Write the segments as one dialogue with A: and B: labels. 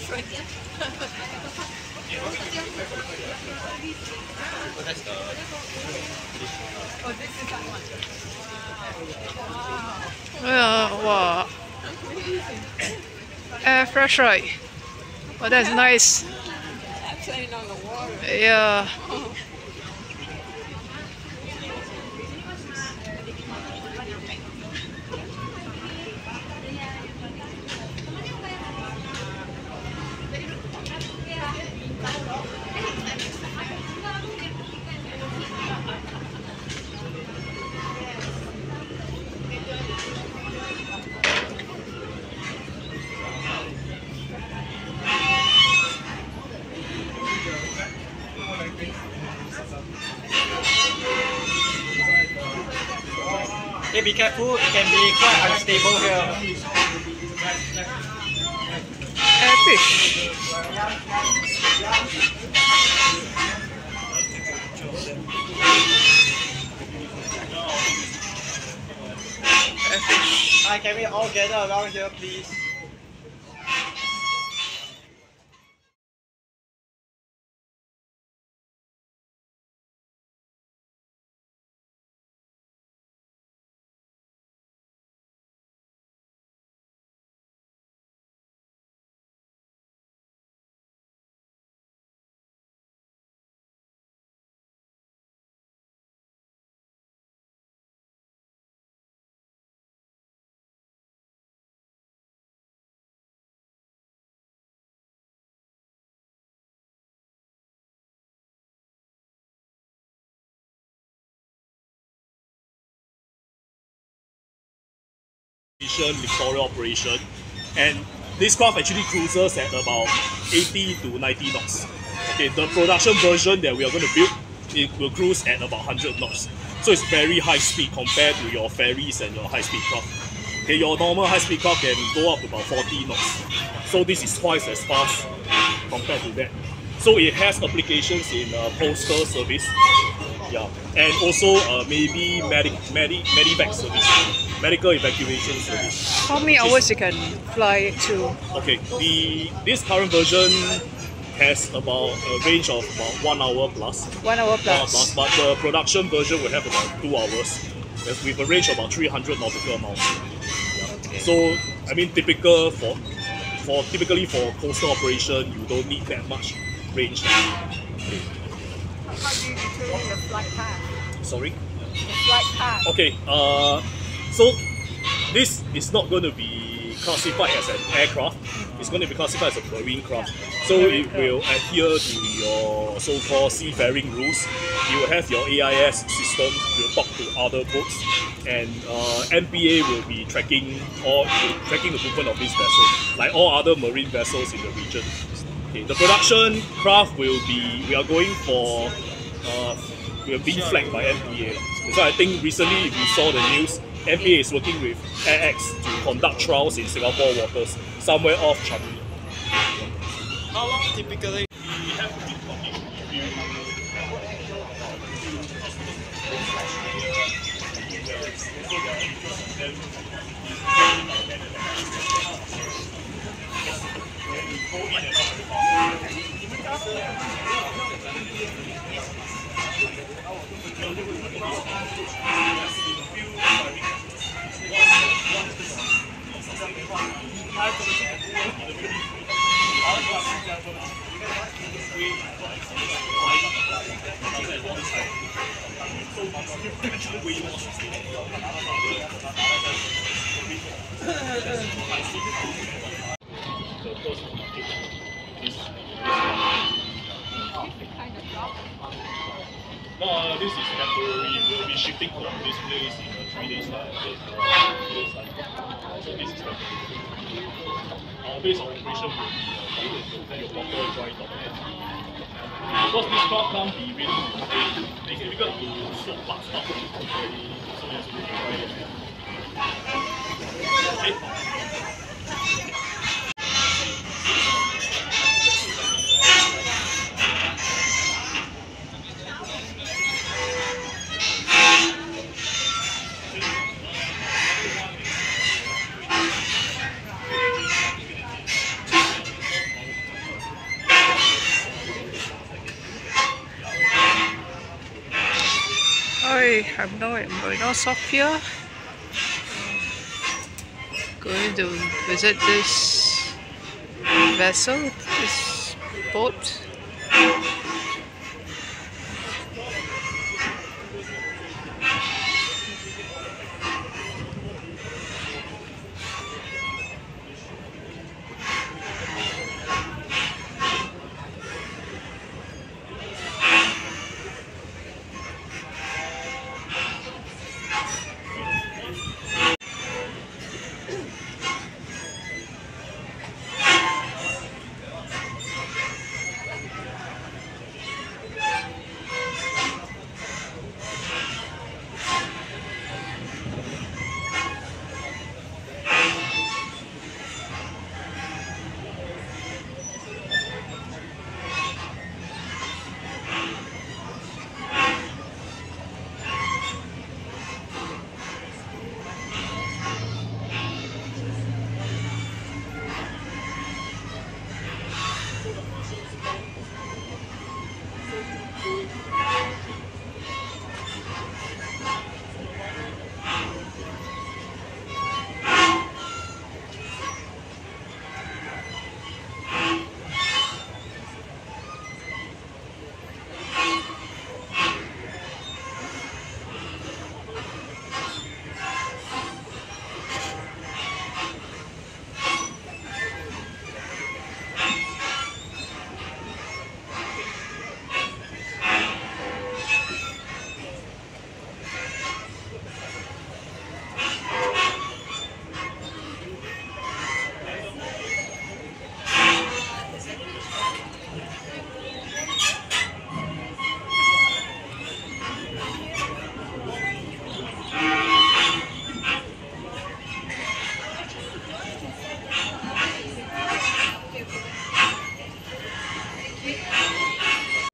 A: Oh, that's the.
B: Oh, this is that one. Wow.
C: Yeah, wow. Airfish, right? Oh, that's nice.
B: That's playing on the water.
C: Yeah.
A: Hey, be careful, it can be quite unstable here.
C: Airfish. Airfish.
A: Hi, can we all gather around here, please?
D: Victoria operation, and this craft actually cruises at about 80 to 90 knots. Okay, the production version that we are going to build, it will cruise at about 100 knots. So it's very high speed compared to your ferries and your high speed craft. Okay, your normal high speed craft can go up to about 40 knots. So this is twice as fast compared to that. So it has applications in postal service, yeah, and also maybe medivac service, medical evacuation service.
C: How many hours you can fly it to?
D: Okay, this current version has about a range of about 1 hour plus.
C: 1 hour plus.
D: But the production version will have about 2 hours, with a range of about 300 nautical miles. Yeah.
C: Okay.
D: So I mean, typically for coastal operation, you don't need that much range.
B: How do you determine the flight path?
D: Sorry.
B: The flight path.
D: Okay. So this is not going to be classified as an aircraft. It's going to be classified as a marine craft. So it will adhere to your so-called seafaring rules. You will have your AIS system. You'll talk to other boats, and MPA will be tracking the movement of this vessel, like all other marine vessels in the region. Okay, the production craft we are going for, we are being flagged by MPA. So I think recently, if you saw the news, MPA is working with AirX to conduct trials in Singapore waters, somewhere off Changi.
A: How long typically?
D: We have to keep talking if you. No, this is temporary. We'll be shifting from this place in 3 days time. So this is temporary. Our base of operation will be your proper dry dock. Because this craft can't be really, it's difficult to swap parts out. So it has to be dry. Okay.
C: Today I'm now at Marina Sofia. Going to visit this vessel, this boat.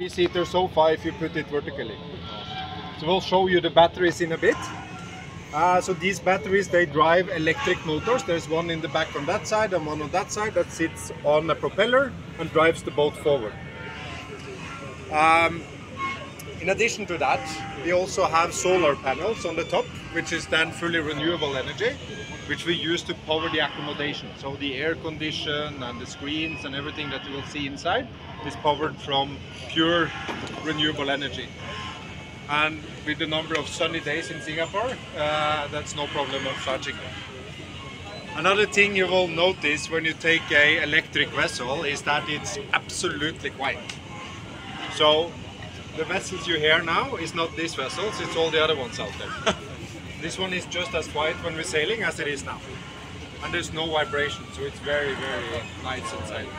E: Seater sofa if you put it vertically. So we'll show you the batteries in a bit. So these batteries, they drive electric motors. There's one in the back on that side and one on that side that sits on a propeller and drives the boat forward. In addition to that, we also have solar panels on the top, which is then fully renewable energy, which we use to power the accommodation. So the air condition and the screens and everything that you will see inside is powered from pure renewable energy. And with the number of sunny days in Singapore, that's no problem of charging them. Another thing you will notice when you take an electric vessel is that it's absolutely quiet. So the vessels you hear now is not these vessels, it's all the other ones out there. This one is just as quiet when we're sailing as it is now. And there's no vibration, so it's very, very nice and silent.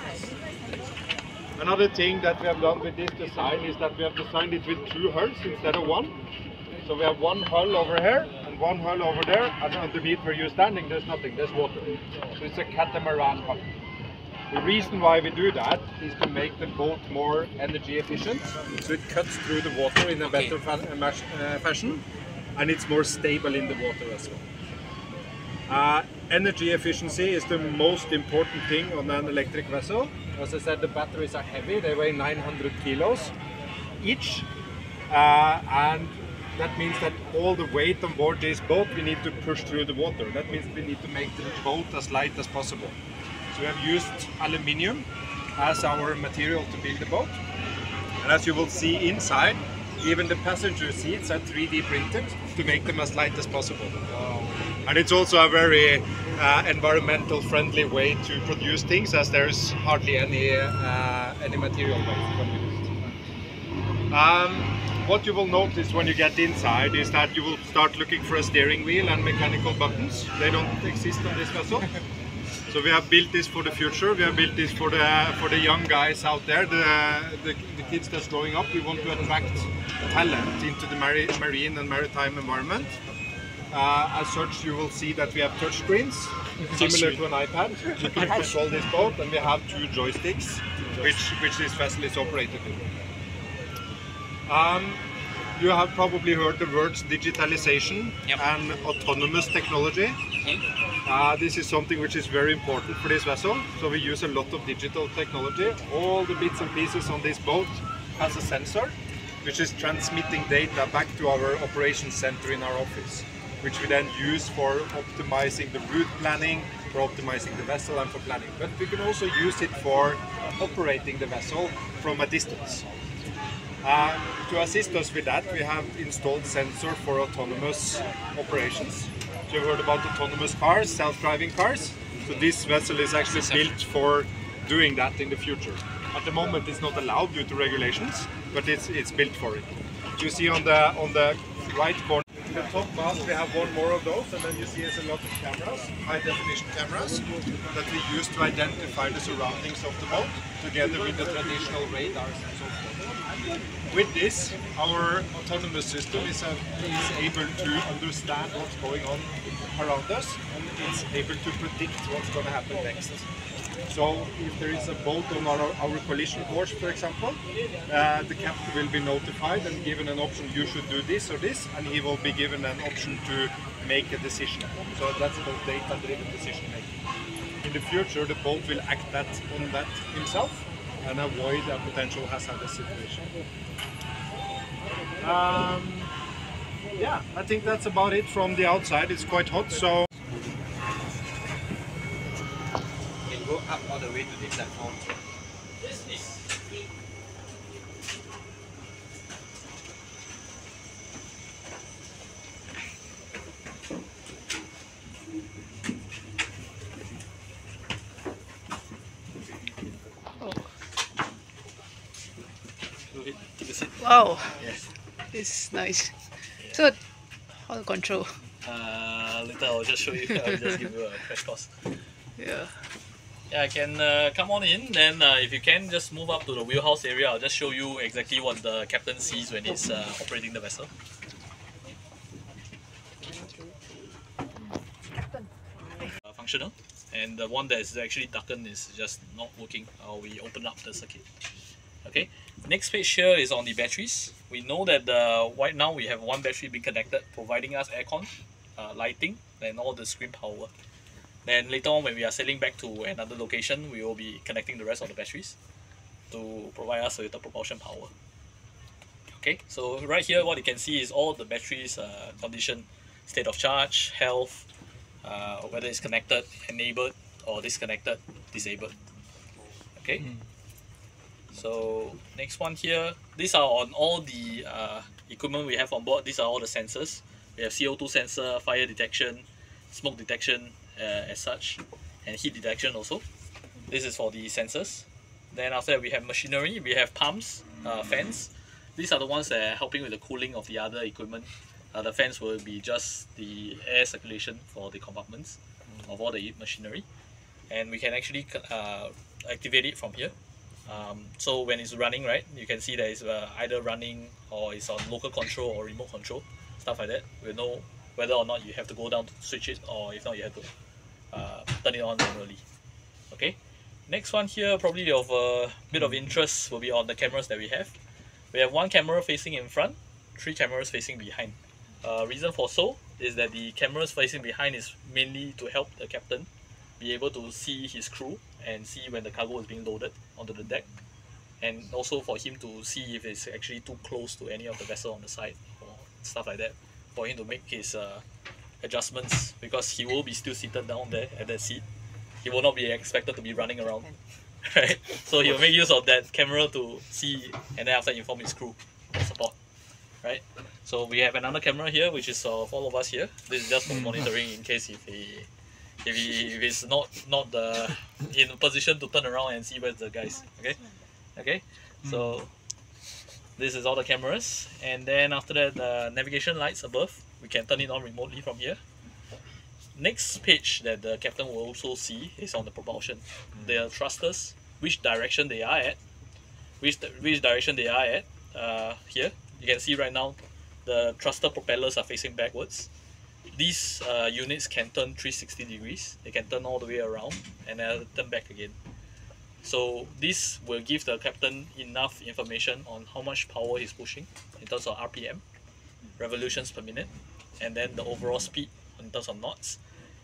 E: Another thing that we have done with this design is that we have designed it with two hulls instead of one. So we have one hull over here and one hull over there, and underneath where you're standing there's nothing, there's water. So it's a catamaran hull. The reason why we do that is to make the boat more energy efficient, so it cuts through the water in a better fashion, and it's more stable in the water as well. Energy efficiency is the most important thing on an electric vessel. As I said, the batteries are heavy, they weigh 900 kilos each, and that means that all the weight on board this boat we need to push through the water. That means we need to make the boat as light as possible. So we have used aluminium as our material to build the boat, and as you will see inside, even the passenger seats are 3D printed to make them as light as possible. And it's also a very environmental friendly way to produce things, as there's hardly any material waste when you use it. What you will notice when you get inside is that you will start looking for a steering wheel and mechanical buttons. They don't exist on this vessel. So we have built this for the future. We have built this for the young guys out there, the kids that's growing up. We want to attract talent into the marine and maritime environment. As such, you will see that we have touch screens, similar to an iPad. You can control this boat, and we have two joysticks, which this vessel is operated with. You have probably heard the words digitalization and autonomous technology. This is something which is very important for this vessel, so we use a lot of digital technology. All the bits and pieces on this boat has a sensor, which is transmitting data back to our operations center in our office, which we then use for optimizing the route planning, for optimizing the vessel and for planning. But we can also use it for operating the vessel from a distance. To assist us with that, we have installed sensor for autonomous operations. So you've heard about autonomous cars, self-driving cars. So this vessel is actually built for doing that in the future. At the moment it's not allowed due to regulations, but it's built for it. You see on the right corner, in the top mast we have one more of those, and then you see there's a lot of cameras, high definition cameras, that we use to identify the surroundings of the boat, together with the traditional radars and so forth. With this, our autonomous system is able to understand what's going on around us, and it's able to predict what's going to happen next. So if there is a boat on our collision course, for example, the captain will be notified and given an option, you should do this or this, and he will be given an option to make a decision. So that's about data-driven decision making. In the future, the boat will act on that himself and avoid a potential hazardous situation. Yeah, I think that's about it from the outside. It's quite hot, so
A: Go up all the way to the platform.
C: Wow,
A: Yes.
C: it's nice. So, how to control?
A: Later I'll just show you. I'll just give you a crash course.
C: Yeah.
A: Yeah, I can come on in. Then if you can, just move up to the wheelhouse area. I'll just show you exactly what the captain sees when he's operating the vessel. Functional, and the one that is actually darkened is just not working. We open up the circuit. Okay. Next page here is on the batteries. We know that right now we have one battery being connected, providing us aircon, lighting, and all the screen power. Then later on, when we are sailing back to another location, we will be connecting the rest of the batteries to provide us with the propulsion power. Okay, so right here what you can see is all the batteries condition, state of charge, health, whether it's connected, enabled, or disconnected, disabled. Okay, so next one here, these are on all the equipment we have on board. These are all the sensors. We have CO2 sensor, fire detection, smoke detection, as such, and heat detection also. This is for the sensors. Then after that we have machinery, we have pumps, fans. These are the ones that are helping with the cooling of the other equipment. The fans will be just the air circulation for the compartments of all the machinery, and we can actually activate it from here. So when it's running, right, you can see that it's either running or it's on local control or remote control, stuff like that. We'll know whether or not you have to go down to switch it, or if not you have to turn it on manually. Okay, next one here, probably of a bit of interest, will be on the cameras that we have. We have one camera facing in front, 3 cameras facing behind. Reason for so is that the cameras facing behind is mainly to help the captain be able to see his crew and see when the cargo is being loaded onto the deck, and also for him to see if it's actually too close to any of the vessel on the side or stuff like that, for him to make his adjustments, because he will be still seated down there at that seat. He will not be expected to be running around, right? So he will make use of that camera to see, and then after inform his crew for support, right? So we have another camera here, which is of all of us here. This is just for monitoring in case if he's not in a position to turn around and see where's the guys. Okay. So this is all the cameras, and then after that the navigation lights above, we can turn it on remotely from here. Next page that the captain will also see is on the propulsion. The thrusters, which direction they are at, here you can see right now the thruster propellers are facing backwards. These units can turn 360 degrees. They can turn all the way around and then turn back again. So this will give the captain enough information on how much power he's pushing in terms of RPM, revolutions per minute, and then the overall speed in terms of knots,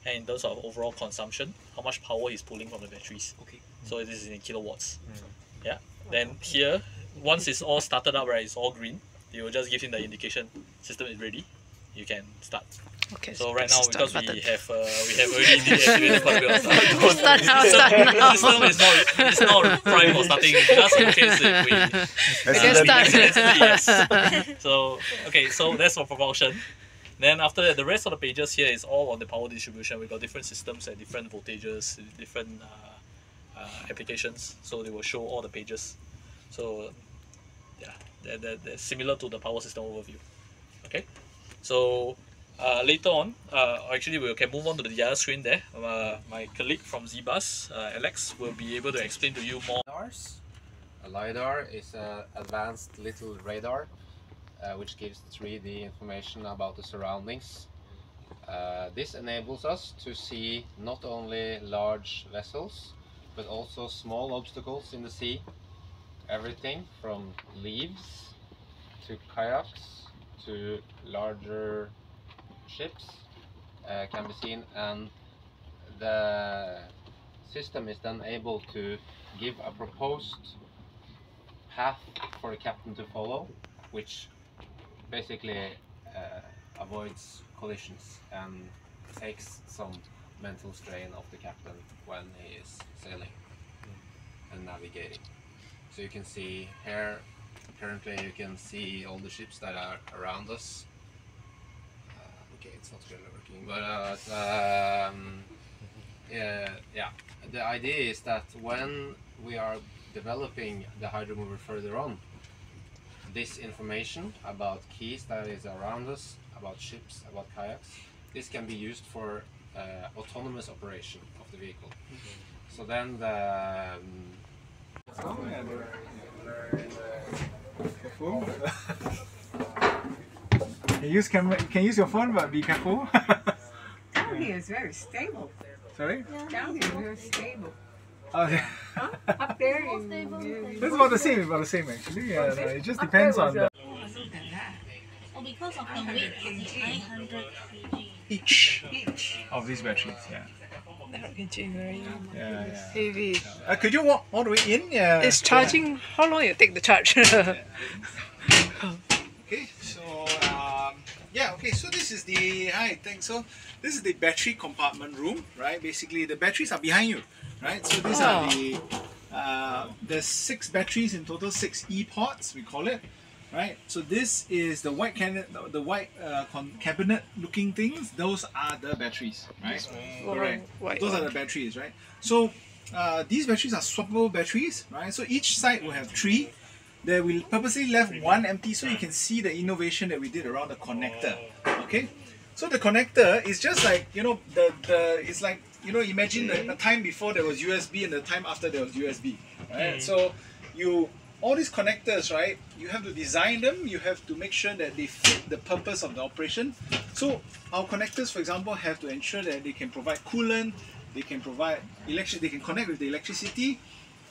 A: and in terms of overall consumption, how much power he's pulling from the batteries. Okay. So this is in kilowatts. Yeah. Then here once it's all started up, right, it's all green. You will just give him the indication system is ready. You can start.
C: Okay.
A: So right now,
C: start
A: because
C: button.
A: we have already deactivated quite a bit of stuff.
C: Don't start now. Start now.
A: The system is not prime for starting, just in case if we
C: Just start.
A: yes. So okay, so that's for propulsion. Then after that, the rest of the pages here is all on the power distribution. We got different systems at different voltages, different applications. So they will show all the pages. So yeah, they're similar to the power system overview. Okay, so later on, actually we can move on to the other screen there. My colleague from ZBus, Alex, will be able to explain to you more.
F: LiDARs. A LiDAR is an advanced little radar which gives 3D information about the surroundings. This enables us to see not only large vessels but also small obstacles in the sea. Everything from leaves to kayaks to larger ships can be seen, and the system is then able to give a proposed path for the captain to follow, which basically avoids collisions and takes some mental strain off the captain when he is sailing and navigating. So you can see here, currently you can see all the ships that are around us. Okay, it's not really working, but yeah, the idea is that when we are developing the Hydrmover further on, this information about keys that is around us, about ships, about kayaks, this can be used for autonomous operation of the vehicle. So then the
G: Can use your phone, but be careful.
B: Down here is very stable.
G: Sorry?
B: Down here is very stable.
G: Oh, yeah.
B: Huh? Up there,
G: It's about the same actually. Yeah, it just depends on the
B: Look at that.
H: Oh, because of the weight, it's 900 kg.
G: each
B: Each.
G: of these batteries. Yeah,
C: Very
G: yeah.
C: heavy.
G: Could you walk all the way in? Yeah.
C: It's charging. How long you take the charge?
G: Okay, so yeah, okay, so this is the this is the battery compartment room, right? Basically, the batteries are behind you, right? So these are the there's 6 batteries in total, 6 E-pods we call it, right? So this is the white cabinet, cabinet-looking things. Those are the batteries, right? Correct.
C: White
G: Those are
C: one.
G: the batteries, right? So these batteries are swappable batteries, right? So each side will have 3. There we purposely left 1 empty so you can see the innovation that we did around the connector. Okay, so the connector is just like, you know, it's like, you know, imagine the time before there was USB and the time after there was USB, right? So all these connectors, right, you have to design them, you have to make sure that they fit the purpose of the operation. So our connectors, for example, have to ensure that they can provide coolant, they can provide they can connect with the electricity,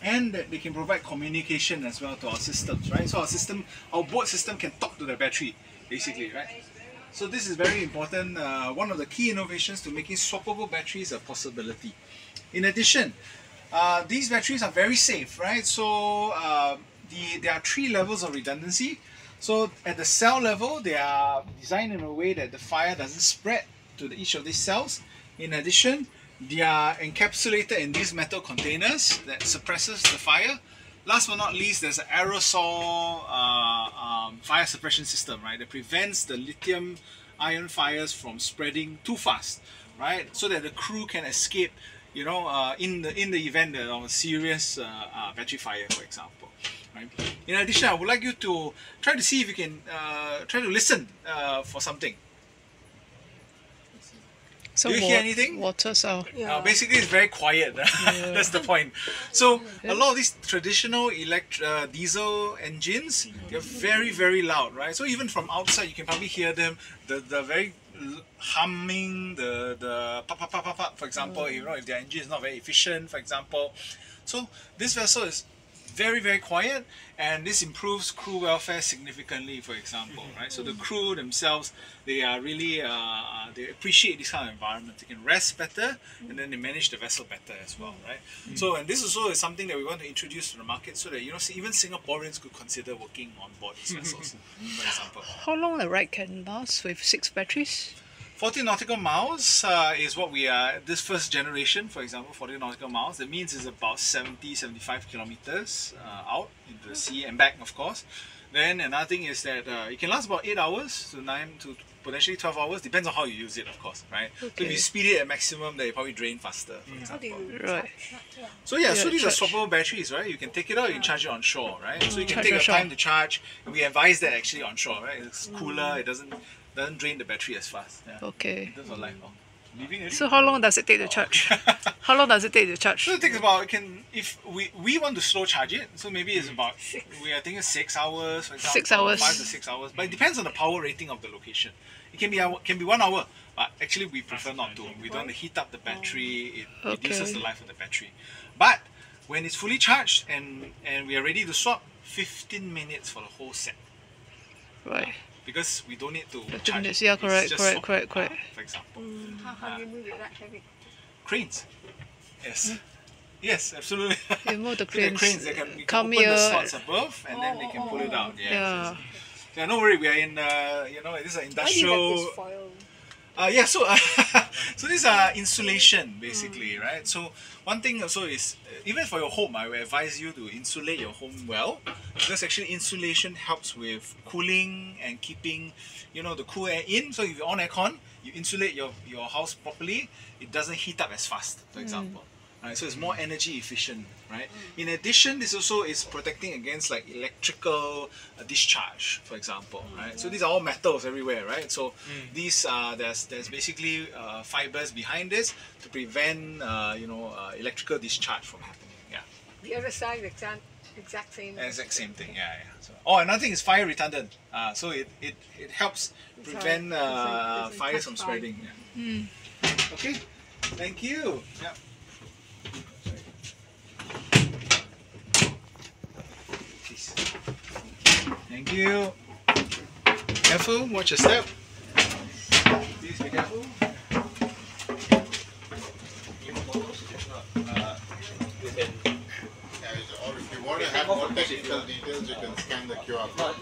G: and that they can provide communication as well to our systems, right? So our boat system can talk to the battery, basically, right? So this is very important. One of the key innovations to making swappable batteries a possibility. In addition, these batteries are very safe, right? So there are 3 levels of redundancy. So at the cell level, they are designed in a way that the fire doesn't spread to each of these cells. In addition, they are encapsulated in these metal containers that suppresses the fire. Last but not least, there's an aerosol fire suppression system, right, that prevents the lithium ion fires from spreading too fast, right, so that the crew can escape, you know, in the event of a serious battery fire, for example. Right. In addition, I would like you to try to see if you can try to listen for something.
C: So
G: Do you hear anything?
C: Water sound.
G: Basically, it's very quiet. That's the point. So a lot of these traditional diesel engines, they're very, very loud, right? So even from outside, you can probably hear them. The very humming, the pop, pop, pop, for example. You know, if their engine is not very efficient, for example. So this vessel is very, very quiet, and this improves crew welfare significantly, for example, right? So the crew themselves, they are really, they appreciate this kind of environment. They can rest better, and then they manage the vessel better as well, right? So, and this also is something that we want to introduce to the market so that, you know, even Singaporeans could consider working on board these vessels, for example.
C: How long the ride can last with 6 batteries?
G: 40 nautical miles is what we are, this first generation, for example, 40 nautical miles. That means it's about 70-75 kilometers out into the sea and back, of course. Then another thing is that it can last about 8 hours to 9 to potentially 12 hours, depends on how you use it, of course, right? So if you speed it at maximum, then you probably drain faster, for example.
C: Right.
G: So yeah, so these are swappable batteries, right? You can take it out, you can charge it on shore, right? So you can take your time to charge, and we advise that actually on shore, right? It's cooler, it doesn't drain the battery as fast. Yeah.
C: Okay.
G: In terms of life. Leaving it.
C: So how long does it take to charge? How long does it take to charge?
G: So it takes about, if we want to slow charge it, so maybe it's about, I think it's 6 hours, for example.
C: 6 hours.
G: 5 to 6 hours. But it depends on the power rating of the location. It can be 1 hour, but actually we prefer not to. We don't want to heat up the battery, it reduces the life of the battery. But when it's fully charged and we are ready to swap, 15 minutes for the whole set.
C: Right.
G: Because we don't need to
C: 15
G: charge
C: minutes,
G: it.
C: yeah,
G: It's
C: correct,
G: just
C: correct,
G: swap,
C: correct, correct.
G: for example.
B: How do you move it that heavy?
G: Cranes. Yes. Yes, absolutely.
C: You move the
G: So the
C: cranes,
G: cranes, they can
C: come
G: open the
C: here.
G: slots above and then they can pull it out. Yeah.
C: Yeah.
G: Yeah, no worry, we are in, you know, this is an industrial.
B: Foil?
G: Yeah, so so these are insulation basically, right? So one thing also is even for your home, I will advise you to insulate your home well, because actually insulation helps with cooling and keeping, you know, the cool air in. So if you're on aircon, you insulate your house properly, it doesn't heat up as fast, for example. Right, so it's more energy efficient, right? In addition, this also is protecting against like electrical discharge, for example, right? So these are all metals everywhere, right? So these there's basically fibers behind this to prevent you know, electrical discharge from happening. Yeah,
B: The other side, exact same.
G: exact same thing. Yeah, yeah. So, another thing is fire retardant. So it helps prevent fires from spreading. Yeah. Okay, thank you. Yeah. Thank you. Careful, watch your step. Please be careful.
I: Or if you want to have more technical details, you can scan the QR code.